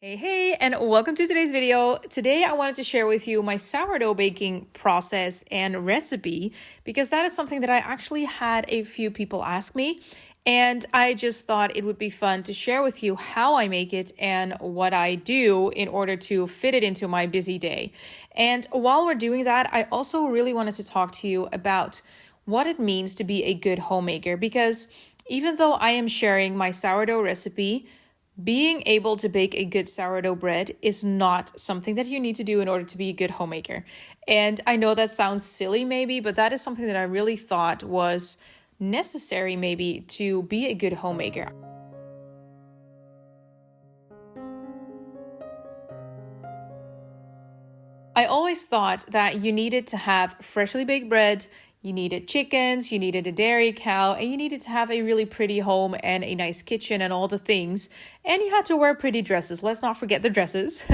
Hey, and welcome to today's video. Today I wanted to share with you my sourdough baking process and recipe because that is something that I actually had a few people ask me, and I just thought it would be fun to share with you how I make it and what I do in order to fit it into my busy day. And while we're doing that, I also really wanted to talk to you about what it means to be a good homemaker, because even though I am sharing my sourdough recipe, being able to bake a good sourdough bread is not something that you need to do in order to be a good homemaker. And I know that sounds silly maybe, but that is something that I really thought was necessary maybe to be a good homemaker. I always thought that you needed to have freshly baked bread, you needed chickens, you needed a dairy cow, and you needed to have a really pretty home and a nice kitchen and all the things. And you had to wear pretty dresses. Let's not forget the dresses.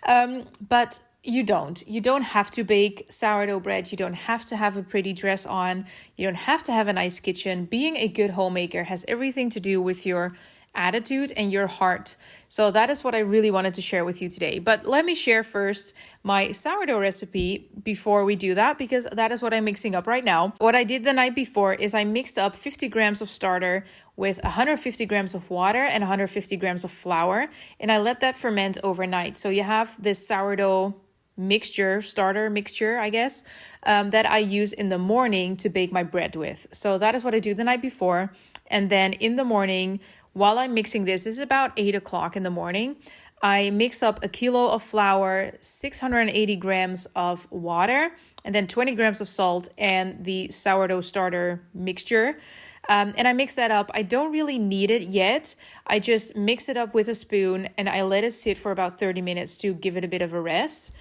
But you don't. You don't have to bake sourdough bread. You don't have to have a pretty dress on. You don't have to have a nice kitchen. Being a good homemaker has everything to do with your attitude and your heart. So that is what I really wanted to share with you today. But let me share first my sourdough recipe before we do that, because that is what I'm mixing up right now. What I did the night before is I mixed up 50 grams of starter with 150 grams of water and 150 grams of flour, and I let that ferment overnight. So you have this sourdough mixture, starter mixture, I guess, that I use in the morning to bake my bread with. So that is what I do the night before. And then in the morning, while I'm mixing this is about 8 o'clock in the morning, I mix up a kilo of flour, 680 grams of water, and then 20 grams of salt and the sourdough starter mixture. And I mix that up. I don't really knead it yet. I just mix it up with a spoon and I let it sit for about 30 minutes to give it a bit of a rest.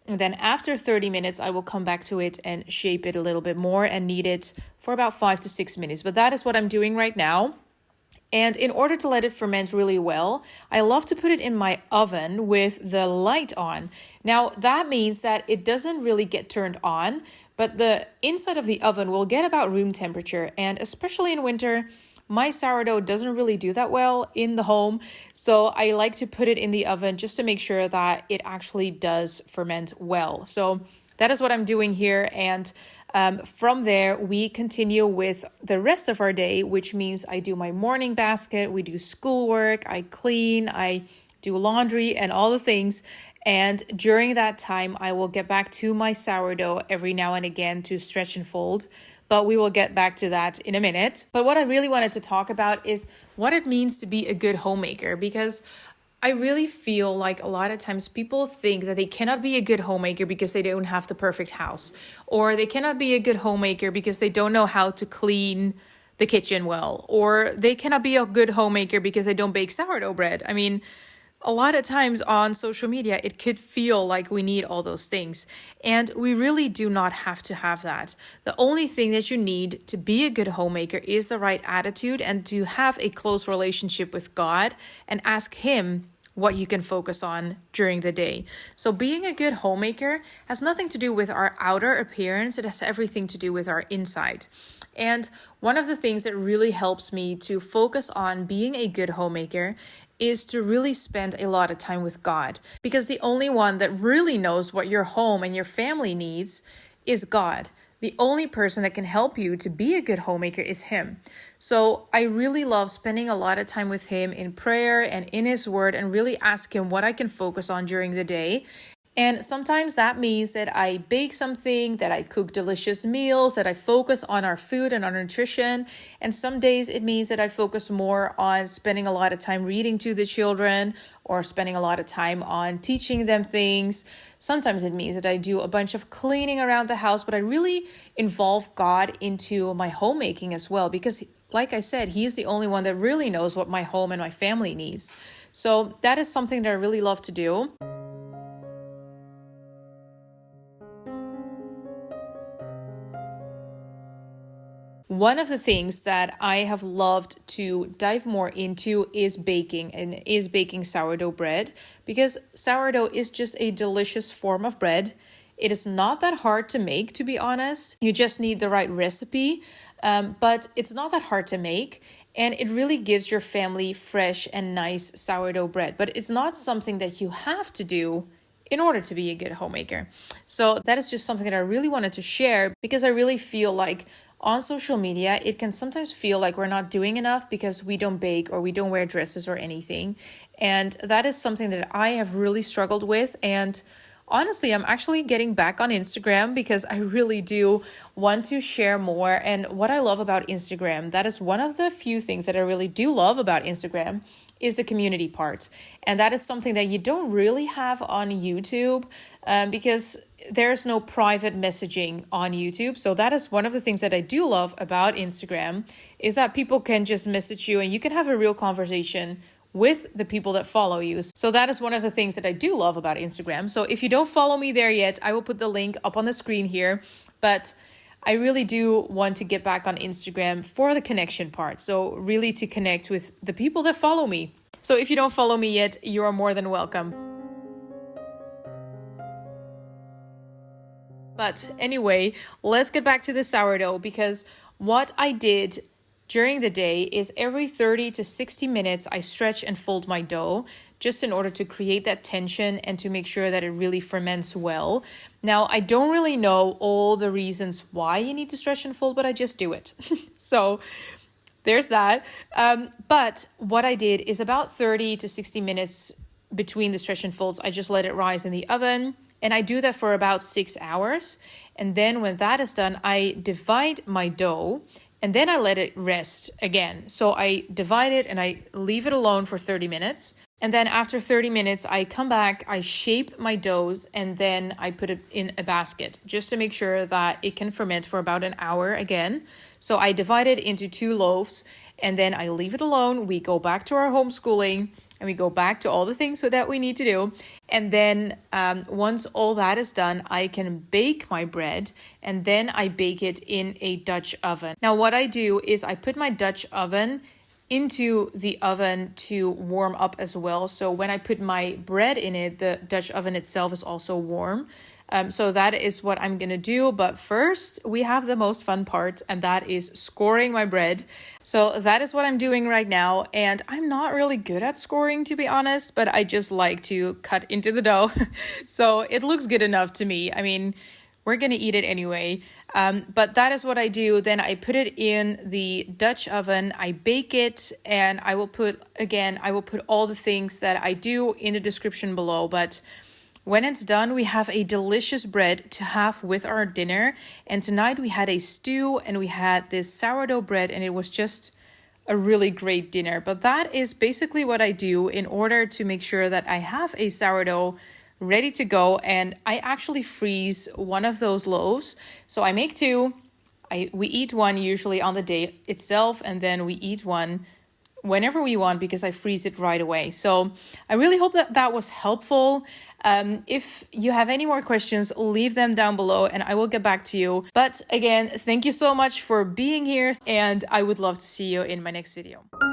And then after 30 minutes, I will come back to it and shape it a little bit more and knead it for about 5 to 6 minutes. But that is what I'm doing right now. And in order to let it ferment really well, I love to put it in my oven with the light on. Now, that means that it doesn't really get turned on, but the inside of the oven will get about room temperature. And especially in winter, my sourdough doesn't really do that well in the home. So I like to put it in the oven just to make sure that it actually does ferment well. So that is what I'm doing here. And from there, we continue with the rest of our day, which means I do my morning basket, we do schoolwork, I clean, I do laundry and all the things. And during that time, I will get back to my sourdough every now and again to stretch and fold. But we will get back to that in a minute. But what I really wanted to talk about is what it means to be a good homemaker, because I really feel like a lot of times people think that they cannot be a good homemaker because they don't have the perfect house, or they cannot be a good homemaker because they don't know how to clean the kitchen well, or they cannot be a good homemaker because they don't bake sourdough bread. I mean, a lot of times on social media, it could feel like we need all those things, and we really do not have to have that. The only thing that you need to be a good homemaker is the right attitude and to have a close relationship with God and ask Him what you can focus on during the day. So being a good homemaker has nothing to do with our outer appearance. It has everything to do with our inside. And one of the things that really helps me to focus on being a good homemaker is to really spend a lot of time with God, because the only one that really knows what your home and your family needs is God. The only person that can help you to be a good homemaker is Him. So I really love spending a lot of time with Him in prayer and in His Word, and really ask Him what I can focus on during the day. And sometimes that means that I bake something, that I cook delicious meals, that I focus on our food and our nutrition. And some days it means that I focus more on spending a lot of time reading to the children or spending a lot of time on teaching them things. Sometimes it means that I do a bunch of cleaning around the house, but I really involve God into my homemaking as well, because like I said, He's the only one that really knows what my home and my family needs. So that is something that I really love to do. One of the things that I have loved to dive more into is baking, and is baking sourdough bread, because sourdough is just a delicious form of bread. It is not that hard to make, to be honest. You just need the right recipe, but it's not that hard to make. and it really gives your family fresh and nice sourdough bread. But it's not something that you have to do in order to be a good homemaker. So that is just something that I really wanted to share, because I really feel like on social media, it can sometimes feel like we're not doing enough because we don't bake or we don't wear dresses or anything. And that is something that I have really struggled with. And honestly, I'm actually getting back on Instagram because I really do want to share more. And what I love about Instagram, that is one of the few things that I really do love about Instagram, is the community part. And that is something that you don't really have on YouTube, because there's no private messaging on YouTube. So that is one of the things that I do love about Instagram, is that people can just message you and you can have a real conversation with the people that follow you. So that is one of the things that I do love about Instagram. So if you don't follow me there yet, I will put the link up on the screen here. But I really do want to get back on Instagram for the connection part. So really to connect with the people that follow me. So if you don't follow me yet, you are more than welcome. But anyway, let's get back to the sourdough, because what I did during the day is every 30 to 60 minutes, I stretch and fold my dough just in order to create that tension and to make sure that it really ferments well. Now, I don't really know all the reasons why you need to stretch and fold, but I just do it. So there's that. But what I did is about 30 to 60 minutes between the stretch and folds, I just let it rise in the oven. And I do that for about 6 hours. And then when that is done, I divide my dough and then I let it rest again. So I divide it and I leave it alone for 30 minutes. And then after 30 minutes, I come back, I shape my doughs, and then I put it in a basket just to make sure that it can ferment for about an hour again. So I divide it into 2 loaves and then I leave it alone. We go back to our homeschooling and we go back to all the things that we need to do. And then once all that is done, I can bake my bread, and then I bake it in a Dutch oven. Now, what I do is I put my Dutch oven into the oven to warm up as well. So when I put my bread in it, the Dutch oven itself is also warm. So that is what I'm gonna do. But first, we have the most fun part, and that is scoring my bread. So that is what I'm doing right now. And I'm not really good at scoring, to be honest, but I just like to cut into the dough. So it looks good enough to me. I mean, we're gonna eat it anyway. But that is what I do. Then I put it in the Dutch oven, I bake it, and I will put all the things that I do in the description below. But when it's done, we have a delicious bread to have with our dinner. And tonight we had a stew and we had this sourdough bread, and it was just a really great dinner. But that is basically what I do in order to make sure that I have a sourdough ready to go. And I actually freeze one of those loaves. So I make 2. We eat one usually on the day itself, and then we eat one whenever we want because I freeze it right away. So I really hope that was helpful. If you have any more questions, leave them down below and I will get back to you. But again, thank you so much for being here, and I would love to see you in my next video.